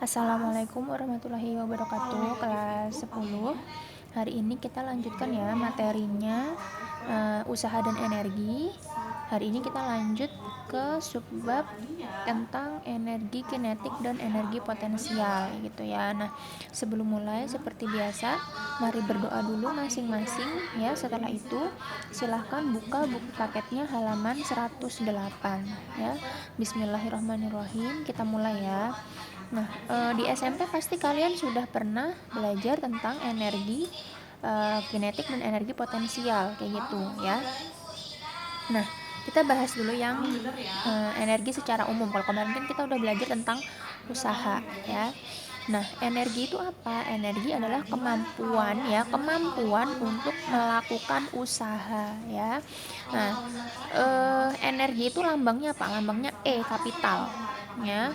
Assalamualaikum warahmatullahi wabarakatuh, kelas 10. Hari ini kita lanjutkan ya materinya usaha dan energi. Hari ini kita lanjut ke subbab tentang energi kinetik dan energi potensial gitu ya. Nah, sebelum mulai seperti biasa, mari berdoa dulu masing-masing ya. Setelah itu silahkan buka buku paketnya halaman 108 ya. Bismillahirrahmanirrahim. Kita mulai ya. Nah, di SMP pasti kalian sudah pernah belajar tentang energi kinetik dan energi potensial kayak gitu ya. Nah, kita bahas dulu yang energi secara umum. Kalau kemarin kan kita udah belajar tentang usaha ya. Nah, energi itu apa? Energi adalah kemampuan untuk melakukan usaha ya. Nah, energi itu lambangnya apa? Lambangnya E kapital ya.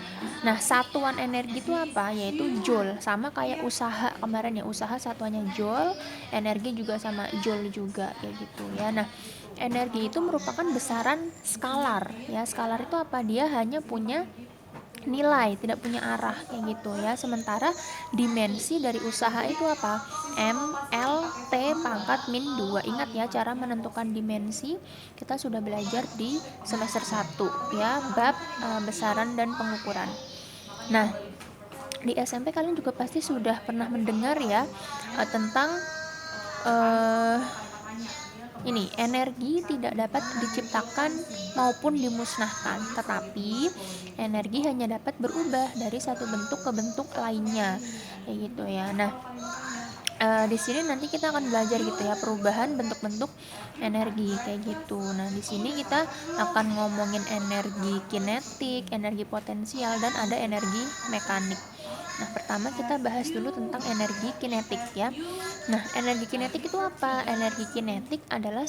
Nah, satuan energi itu apa? Yaitu joule. Sama kayak usaha kemarin ya, usaha satuannya joule, energi juga sama joule juga kayak gitu ya. Nah, energi itu merupakan besaran skalar ya. Skalar itu apa? Dia hanya punya nilai, tidak punya arah kayak gitu ya. Sementara dimensi dari usaha itu apa? M, L, T pangkat min 2. Ingat ya, cara menentukan dimensi kita sudah belajar di semester 1 ya, bab besaran dan pengukuran. Nah, di SMP kalian juga pasti sudah pernah mendengar ya tentang ini, energi tidak dapat diciptakan maupun dimusnahkan, tetapi energi hanya dapat berubah dari satu bentuk ke bentuk lainnya, kayak gitu ya. Nah, di sini nanti kita akan belajar gitu ya perubahan bentuk-bentuk energi kayak gitu. Nah, di sini kita akan ngomongin energi kinetik, energi potensial, dan ada energi mekanik. Nah, pertama kita bahas dulu tentang energi kinetik ya. Nah, energi kinetik itu apa? Energi kinetik adalah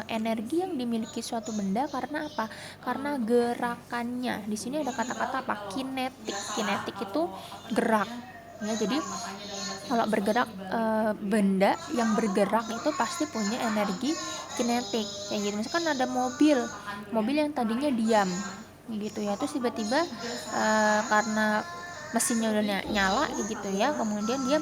energi yang dimiliki suatu benda karena apa? Karena gerakannya. Di sini ada kata-kata apa? Kinetik. Kinetik itu gerak. Ya, jadi kalau bergerak benda yang bergerak itu pasti punya energi kinetik. Kayak gitu. Misalkan ada mobil yang tadinya diam gitu ya. Terus tiba-tiba karena mesinnya udah nyala kayak gitu ya, kemudian dia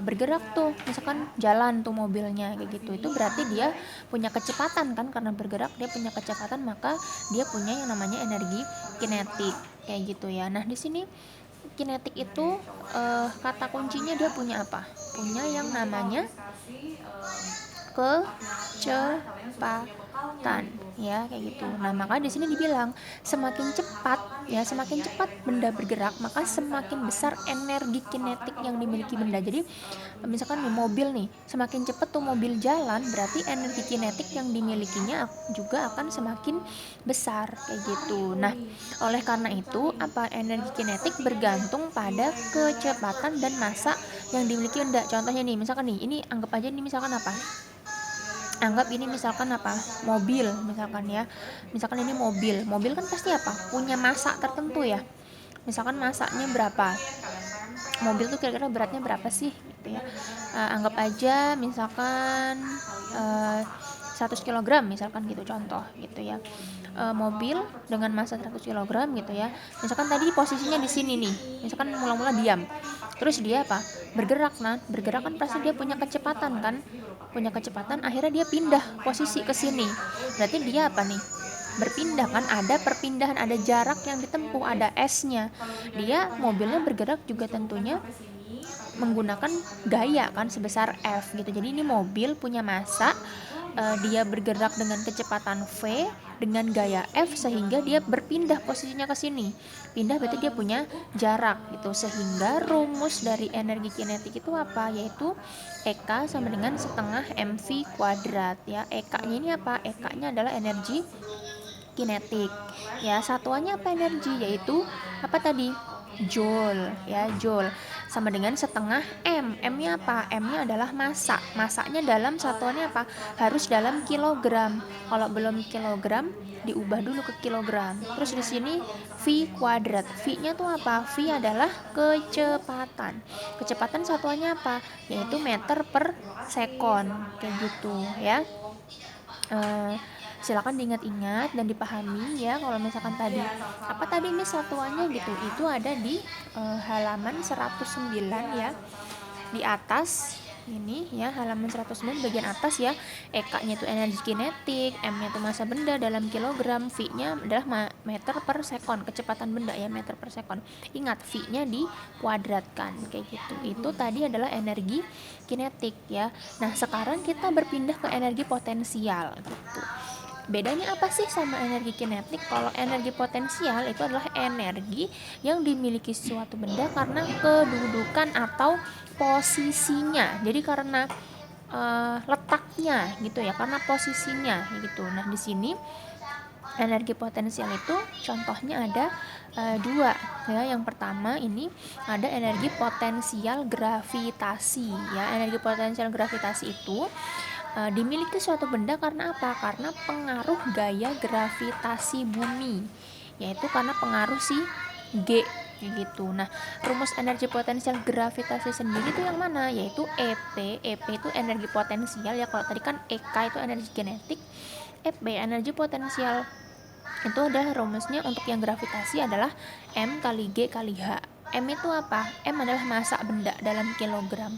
bergerak tuh, misalkan jalan tuh mobilnya kayak gitu, itu berarti dia punya kecepatan kan, karena bergerak dia punya kecepatan, maka dia punya yang namanya energi kinetik kayak gitu ya. Nah, di sini kinetik itu kata kuncinya dia punya apa? Punya yang namanya kecepatan ya, kayak gitu. Nah, maka di sini dibilang semakin cepat benda bergerak, maka semakin besar energi kinetik yang dimiliki benda. Jadi misalkan nih mobil nih, semakin cepat tuh mobil jalan, berarti energi kinetik yang dimilikinya juga akan semakin besar kayak gitu. Nah, oleh karena itu apa, energi kinetik bergantung pada kecepatan dan massa yang dimiliki benda. Contohnya nih, misalkan nih, ini anggap aja nih misalkan apa? Anggap ini misalkan apa, mobil misalkan ya, misalkan ini mobil kan pasti apa, punya massa tertentu ya. Misalkan massanya berapa, mobil tuh kira-kira beratnya berapa sih gitu ya. Anggap aja misalkan 100 kg misalkan gitu, contoh gitu ya. Mobil dengan massa 100 kg gitu ya. Misalkan tadi posisinya di sini nih, misalkan mula-mula diam, terus dia apa, bergerak. Nah, bergerak kan pasti dia punya kecepatan kan, akhirnya dia pindah posisi ke sini, berarti dia apa nih, berpindah kan, ada perpindahan, ada jarak yang ditempuh, ada S-nya. Dia mobilnya bergerak juga tentunya menggunakan gaya kan sebesar F gitu. Jadi ini mobil punya massa, dia bergerak dengan kecepatan V dengan gaya F, sehingga dia berpindah posisinya ke sini. Pindah berarti dia punya jarak gitu. Sehingga rumus dari energi kinetik itu apa? Yaitu EK sama dengan setengah mv kuadrat ya. EK-nya ini apa? EK-nya adalah energi kinetik ya. Satuannya apa energi? Yaitu apa tadi? Joule ya, joule sama dengan setengah M. M-nya apa? M-nya adalah massa. Massanya dalam satuannya apa? Harus dalam kilogram. Kalau belum kilogram diubah dulu ke kilogram. Terus di sini V kuadrat. V-nya tuh apa? V adalah kecepatan. Kecepatan satuannya apa? Yaitu meter per sekon kayak gitu ya. silakan diingat-ingat dan dipahami ya. Kalau misalkan tadi apa tadi ini satuannya gitu, itu ada di halaman 109 ya, di atas ini ya, halaman 109 bagian atas ya. EK-nya itu energi kinetik, M-nya itu massa benda dalam kilogram, V-nya adalah meter per sekon, kecepatan benda ya, meter per sekon. Ingat, V-nya dikuadratkan kayak gitu. Itu tadi adalah energi kinetik ya. Nah, sekarang kita berpindah ke energi potensial gitu. Bedanya apa sih sama energi kinetik? Kalau energi potensial itu adalah energi yang dimiliki suatu benda karena kedudukan atau posisinya. Jadi karena letaknya gitu ya, karena posisinya gitu. Nah, di sini energi potensial itu contohnya ada dua ya. Yang pertama ini ada energi potensial gravitasi ya. Energi potensial gravitasi itu dimiliki suatu benda karena apa? Karena pengaruh gaya gravitasi bumi, yaitu karena pengaruh si G gitu. Nah, rumus energi potensial gravitasi sendiri itu yang mana? Yaitu EP. EP itu energi potensial ya. Kalau tadi kan EK itu energi kinetik, EP energi potensial itu adalah rumusnya untuk yang gravitasi adalah M kali G kali H. M itu apa? M adalah massa benda dalam kilogram.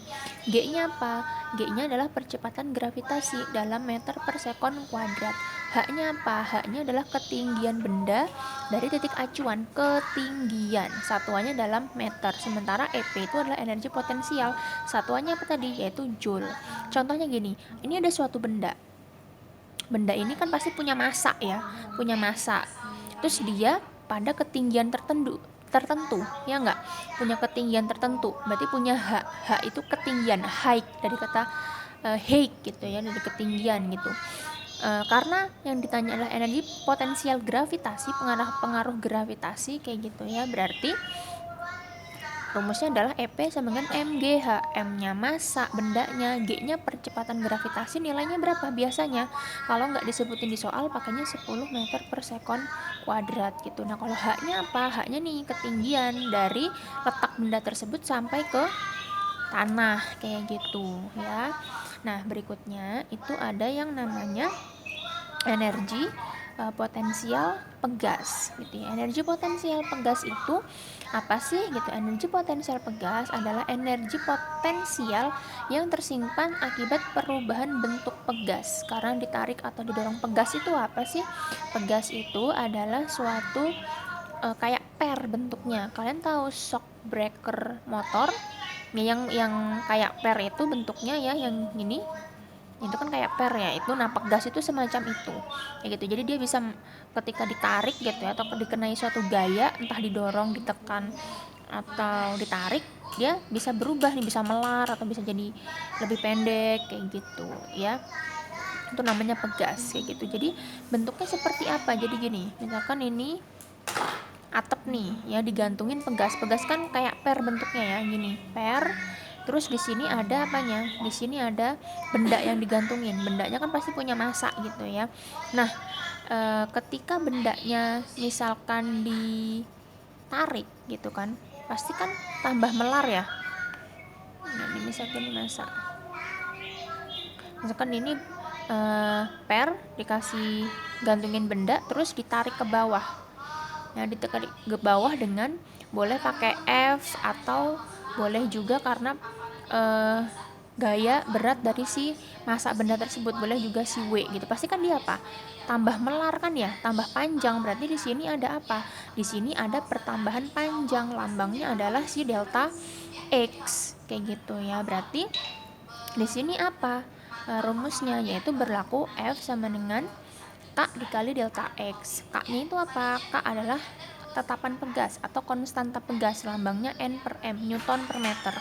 G-nya apa? G-nya adalah percepatan gravitasi dalam meter per sekon kuadrat. H-nya apa? H-nya adalah ketinggian benda dari titik acuan, ketinggian. Satuannya dalam meter. Sementara EP itu adalah energi potensial. Satuannya apa tadi? Yaitu joule. Contohnya gini, ini ada suatu benda. Benda ini kan pasti punya massa ya, punya massa. Terus dia pada ketinggian tertentu ya enggak, punya ketinggian tertentu, berarti punya H itu ketinggian, height dari kata height gitu ya, dari ketinggian gitu. Karena yang ditanya adalah energi potensial gravitasi, pengaruh gravitasi kayak gitu ya, berarti rumusnya adalah EP sama dengan MGH. M-nya massa bendanya, G-nya percepatan gravitasi, nilainya berapa biasanya? Kalau nggak disebutin di soal, pakainya 10 meter per sekon kuadrat gitu. Nah, kalau H-nya apa? H-nya nih ketinggian dari letak benda tersebut sampai ke tanah kayak gitu ya. Nah, berikutnya itu ada yang namanya energi potensial pegas gitu ya. Energi potensial pegas itu apa sih gitu? Energi potensial pegas adalah energi potensial yang tersimpan akibat perubahan bentuk pegas karena ditarik atau didorong. Pegas itu apa sih? Pegas itu adalah suatu kayak per bentuknya. Kalian tahu shock breaker motor? Yang kayak per itu bentuknya ya, yang ini itu kan kayak per ya itu. Nah, pegas itu semacam itu kayak gitu. Jadi dia bisa ketika ditarik gitu ya, atau dikenai suatu gaya, entah didorong, ditekan atau ditarik, dia bisa berubah nih, bisa melar atau bisa jadi lebih pendek kayak gitu ya. Itu namanya pegas kayak gitu. Jadi bentuknya seperti apa? Jadi gini, misalkan ini atap nih ya, digantungin pegas kan kayak per bentuknya ya, gini per. Terus di sini ada apanya? Di sini ada benda yang digantungin. Bendanya kan pasti punya massa gitu ya. Nah, ketika bendanya misalkan ditarik gitu kan, pasti kan tambah melar ya. Nah, ini misalkan ini massa. Misalkan ini per dikasih gantungin benda, terus ditarik ke bawah. Nah, ditarik ke bawah dengan boleh pakai F atau boleh juga karena gaya berat dari si massa benda tersebut, boleh juga si W gitu. Pasti kan dia apa? Tambah melar kan ya, tambah panjang. Berarti di sini ada apa? Di sini ada pertambahan panjang, lambangnya adalah si delta X kayak gitu ya. Berarti di sini apa? Rumusnya yaitu berlaku F sama dengan K dikali delta X. K-nya itu apa? K adalah tetapan pegas atau konstanta pegas, lambangnya N per M, Newton per meter.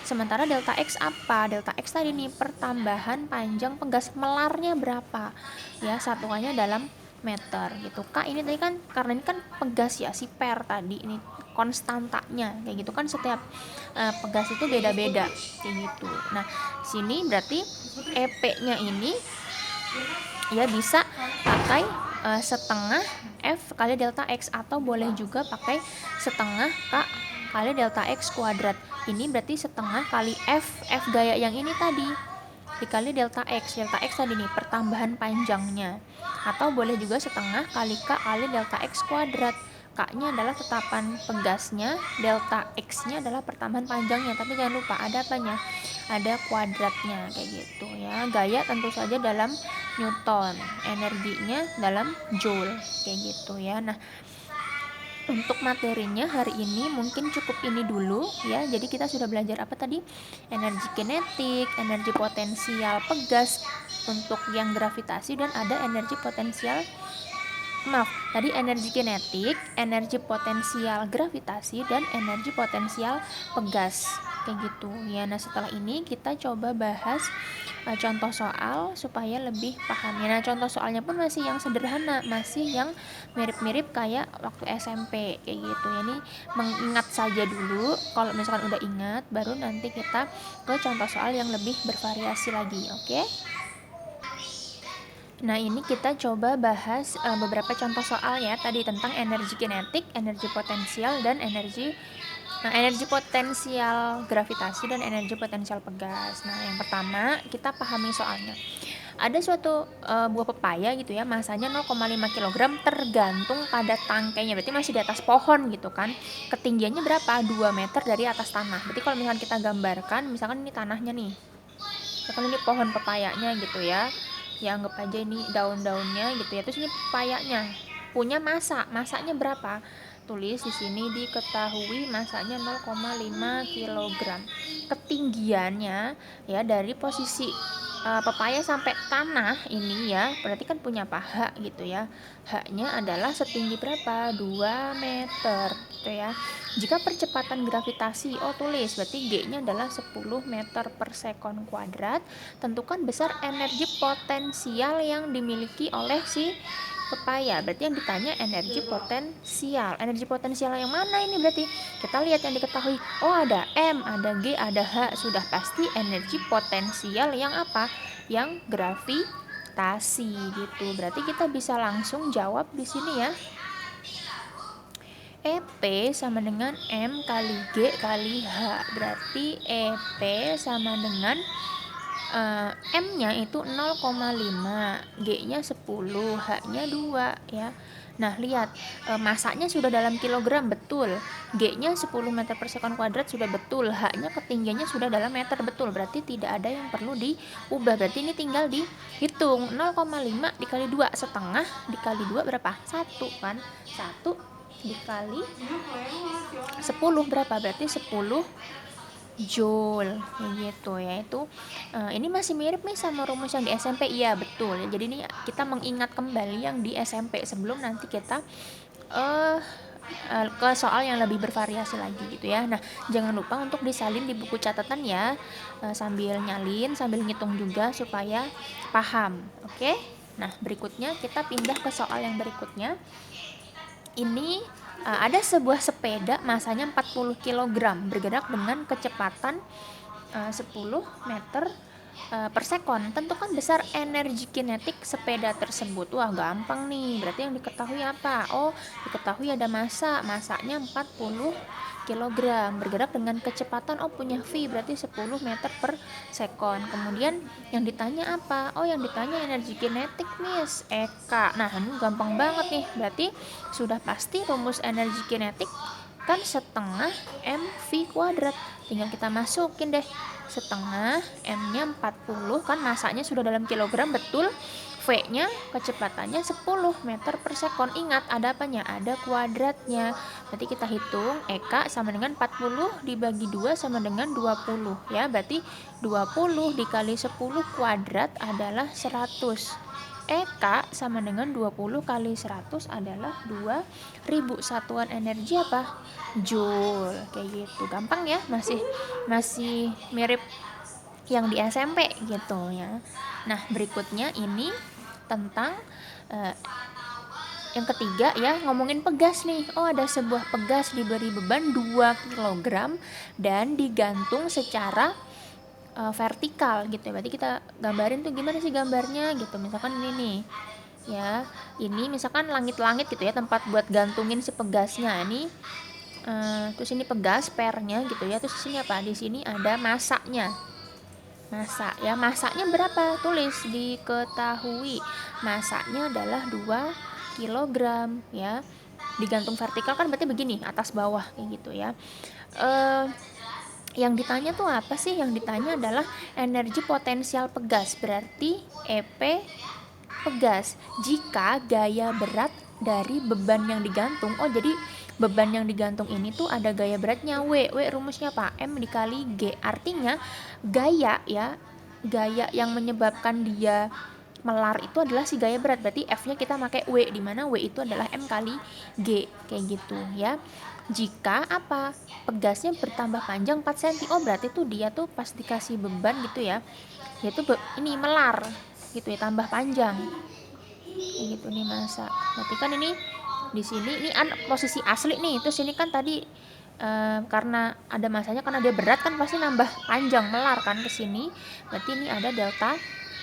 Sementara delta X apa? Delta X tadi nih pertambahan panjang pegas, melarnya berapa? Ya, satuannya dalam meter gitu. K ini tadi kan karena ini kan pegas ya, si per tadi ini konstantanya kayak gitu kan, setiap pegas itu beda-beda kayak gitu. Nah, sini berarti EP-nya ini ya bisa pakai setengah F kali delta X, atau boleh juga pakai setengah K kali delta X kuadrat. Ini berarti setengah kali F gaya yang ini tadi. dikali delta X. Delta X tadi nih pertambahan panjangnya. Atau boleh juga setengah kali K kali delta X kuadrat. K-nya adalah tetapan pegasnya, delta X-nya adalah pertambahan panjangnya. Tapi jangan lupa ada apanya? Ada kuadratnya kayak gitu ya. Gaya tentu saja dalam Newton, energinya dalam Joule kayak gitu ya. Nah, untuk materinya hari ini mungkin cukup ini dulu ya. Jadi kita sudah belajar apa tadi? Energi kinetik, energi potensial pegas untuk yang gravitasi, dan ada energi potensial tadi energi kinetik, energi potensial gravitasi, dan energi potensial pegas kayak gitu ya. Nah, setelah ini kita coba bahas contoh soal supaya lebih paham ya. Nah, contoh soalnya pun masih yang sederhana, masih yang mirip-mirip kayak waktu SMP kayak gitu ya. Ini mengingat saja dulu, kalau misalkan udah ingat baru nanti kita ke contoh soal yang lebih bervariasi lagi, oke? Nah, ini kita coba bahas beberapa contoh soal ya, tadi tentang energi kinetik, energi potensial, dan energi potensial gravitasi, dan energi potensial pegas. Nah, yang pertama kita pahami soalnya. Ada suatu buah pepaya gitu ya, masanya 0,5 kg tergantung pada tangkainya, berarti masih di atas pohon gitu kan. Ketinggiannya berapa? 2 meter dari atas tanah. Berarti kalau misalkan kita gambarkan, misalkan ini tanahnya nih, misalkan ini pohon pepayanya gitu ya, anggap aja ini daun-daunnya gitu ya. Terus ini pepayanya punya masanya berapa? Tulis di sini, diketahui masanya 0,5 kg. Ketinggiannya ya dari posisi pepaya sampai tanah ini ya, berarti kan punya paha gitu ya. Haknya adalah setinggi berapa? 2 meter gitu ya. Jika percepatan gravitasi, tulis berarti G-nya adalah 10 meter per sekon kuadrat. Tentukan besar energi potensial yang dimiliki oleh si pepaya. Berarti yang ditanya energi potensial. Energi potensial yang mana ini berarti? Kita lihat yang diketahui. Oh, ada M, ada G, ada H. Sudah pasti energi potensial yang apa? Yang gravitasi gitu. Berarti kita bisa langsung jawab di sini ya. EP sama dengan M kali G kali H. Berarti EP sama dengan M-nya itu 0,5, G-nya 10, H-nya 2 ya. Nah, lihat masanya sudah dalam kilogram, betul. G-nya 10 meter per sekon kuadrat sudah betul. H-nya ketinggiannya sudah dalam meter, betul. Berarti tidak ada yang perlu diubah. Berarti ini tinggal dihitung. 0,5 dikali 2, setengah dikali 2 berapa? 1 kan? 1 dikali 10 berapa? Berarti 10 Joule gitu ya. Itu ini masih mirip nih sama rumus yang di SMP. Iya, betul. Jadi ini kita mengingat kembali yang di SMP sebelum nanti kita ke soal yang lebih bervariasi lagi gitu ya. Nah, jangan lupa untuk disalin di buku catatan ya, sambil nyalin, sambil ngitung juga supaya paham. Oke? Nah, berikutnya kita pindah ke soal yang berikutnya. Ini ada sebuah sepeda masanya 40 kg bergerak dengan kecepatan 10 meter per sekon. Tentukan besar energi kinetik sepeda tersebut. Wah, gampang nih. Berarti yang diketahui apa? Oh, diketahui ada masanya 40 kg bergerak dengan kecepatan, punya V, berarti 10 meter per sekon. Kemudian yang ditanya apa? Oh, yang ditanya energi kinetik, Miss, EK. Nah, ini gampang banget nih. Berarti sudah pasti rumus energi kinetik kan setengah mv kuadrat. Tinggal kita masukin deh, setengah m-nya 40 kan, masanya sudah dalam kilogram, betul. V-nya kecepatannya 10 meter per sekon. Ingat ada apanya? Ada kuadratnya. Berarti kita hitung EK sama dengan 40 dibagi 2 sama dengan 20 ya. Berarti 20 dikali 10 kuadrat adalah 100. EK sama dengan 20 kali 100 adalah 2000. Satuan energi apa? Joule. Kayak gitu. Gampang ya, masih mirip yang di SMP gitu ya. Nah, berikutnya ini tentang yang ketiga ya, ngomongin pegas nih. Oh, ada sebuah pegas diberi beban 2 kg dan digantung secara vertikal gitu ya. Berarti kita gambarin tuh gimana sih gambarnya gitu. Misalkan ini nih ya, ini misalkan langit-langit gitu ya, tempat buat gantungin si pegasnya. Ini terus ini pegas pernya gitu ya. Terus di sini apa? Di sini ada masanya. massa ya. Massanya berapa? Tulis diketahui. Massanya adalah 2 kilogram ya. Digantung vertikal kan berarti begini, atas bawah kayak gitu ya. Yang ditanya tuh apa sih? Yang ditanya adalah energi potensial pegas. Berarti EP pegas jika gaya berat dari beban yang digantung. Oh, jadi beban yang digantung ini tuh ada gaya beratnya W. Rumusnya apa? M dikali G. Artinya gaya ya, gaya yang menyebabkan dia melar itu adalah si gaya berat. Berarti F-nya kita pakai W, di mana W itu adalah M kali G kayak gitu ya. Jika apa? Pegasnya bertambah panjang 4 cm. Oh, berarti tuh dia tuh pas dikasih beban gitu ya. Dia tuh ini melar gitu ya, tambah panjang kayak gitu nih masa. Berarti kan ini di sini ini posisi asli nih, terus ini kan tadi karena ada masanya, karena dia berat kan pasti nambah panjang, melar kan ke sini. Berarti ini ada delta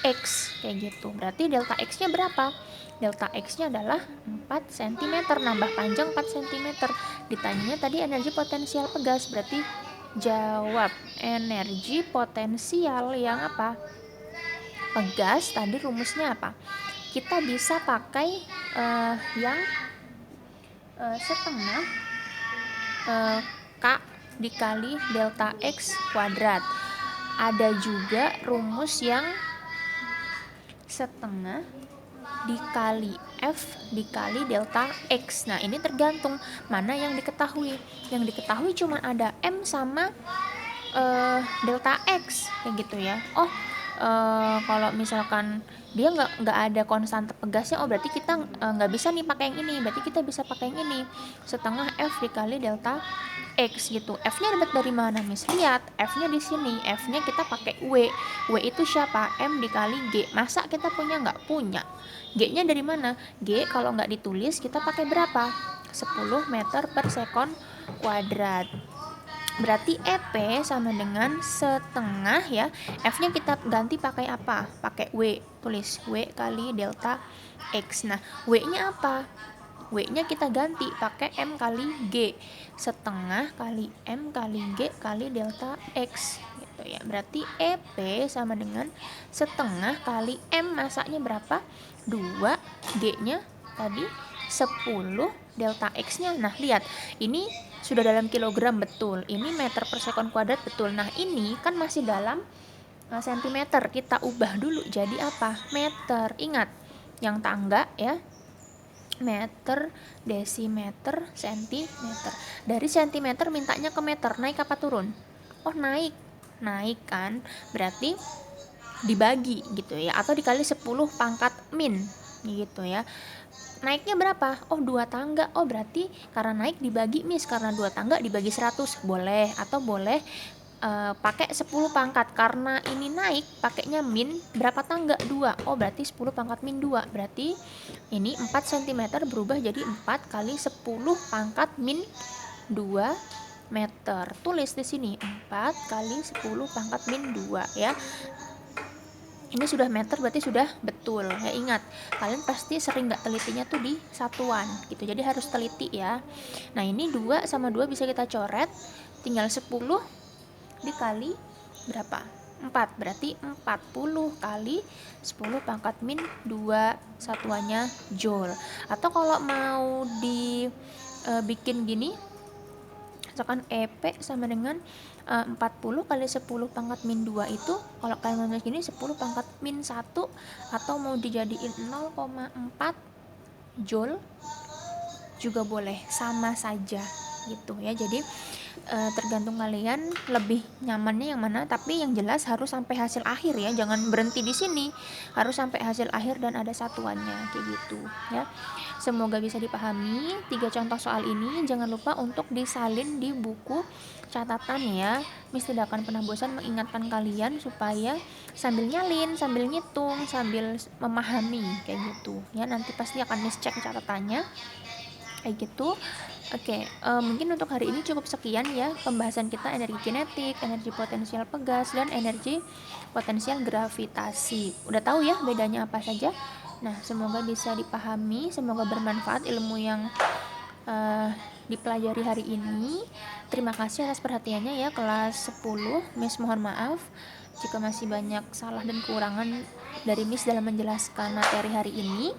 X kayak gitu. Berarti delta X nya berapa? Delta X nya adalah 4 cm, nambah panjang 4 cm. Ditanyanya tadi energi potensial pegas, berarti jawab energi potensial yang apa? Pegas. Tadi rumusnya apa? Kita bisa pakai yang setengah K dikali delta X kuadrat. Ada juga rumus yang setengah dikali F dikali delta X. Nah, ini tergantung mana yang diketahui. Yang diketahui cuma ada M sama delta X kayak gitu ya. Oh, kalau misalkan dia nggak ada konstanta pegasnya, oh berarti kita nggak bisa nih pakai yang ini. Berarti kita bisa pakai yang ini, setengah F dikali delta X gitu. F-nya dapat dari mana, Miss? Lihat, F-nya di sini. F-nya kita pakai W. W itu siapa? M dikali G. Masa kita punya? Nggak punya. G-nya dari mana? G kalau nggak ditulis kita pakai berapa? 10 meter per sekon kuadrat. Berarti EP sama dengan setengah ya. F-nya kita ganti pakai apa? Pakai W. Tulis W kali delta X. Nah, W-nya apa? W-nya kita ganti pakai M kali G. Setengah kali M kali G kali delta X gitu ya. Berarti EP sama dengan setengah kali M, masanya berapa? 2, G-nya tadi 10, delta X-nya. Nah, lihat. Ini sudah dalam kilogram betul. Ini meter per sekon kuadrat betul. Nah, ini kan masih dalam sentimeter. Kita ubah dulu jadi apa? Meter. Ingat, yang tangga ya. Meter, desimeter, sentimeter. Dari sentimeter mintanya ke meter. Naik apa turun? Oh, naik. Naik kan? Berarti dibagi gitu ya, atau dikali 10 pangkat min gitu ya. Naiknya berapa? Oh, 2 tangga. Oh, berarti karena naik dibagi Miss, karena 2 tangga dibagi 100. Boleh, atau boleh pakai 10 pangkat. Karena ini naik pakainya min, berapa tangga? 2. Oh, berarti 10 pangkat min 2. Berarti ini 4 cm berubah jadi 4 kali 10 pangkat min 2 meter. Tulis di sini 4 kali 10 pangkat min 2 ya. Ini sudah meter, berarti sudah betul ya. Ingat, kalian pasti sering nggak telitinya tuh di satuan gitu, jadi harus teliti ya. Nah, ini 2 sama 2 bisa kita coret, tinggal 10 dikali berapa? 4, berarti 40 kali 10 pangkat min 2, satuannya joule. Atau kalau mau dibikin gini, misalkan EP sama dengan 40 kali 10 pangkat min 2 itu, kalau kalian nulis gini 10 pangkat min 1, atau mau dijadiin 0,4 joule juga boleh, sama saja gitu ya. Jadi tergantung kalian lebih nyamannya yang mana, tapi yang jelas harus sampai hasil akhir ya, jangan berhenti di sini, harus sampai hasil akhir dan ada satuannya kayak gitu ya. Semoga bisa dipahami 3 contoh soal ini. Jangan lupa untuk disalin di buku catatan ya. Miss tidak akan pernah bosan mengingatkan kalian supaya sambil nyalin, sambil ngitung, sambil memahami kayak gitu ya. Nanti pasti akan Miss cek catatannya kayak gitu. Oke, mungkin untuk hari ini cukup sekian ya pembahasan kita energi kinetik, energi potensial pegas, dan energi potensial gravitasi. Udah tahu ya bedanya apa saja? Nah, semoga bisa dipahami, semoga bermanfaat ilmu yang dipelajari hari ini. Terima kasih atas perhatiannya ya kelas 10. Miss mohon maaf jika masih banyak salah dan kekurangan dari Miss dalam menjelaskan materi hari ini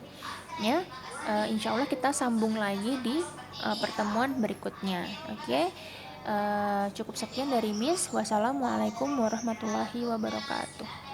ya. Insya Allah kita sambung lagi di pertemuan berikutnya. Oke. Cukup sekian dari Miss. Wassalamualaikum warahmatullahi wabarakatuh.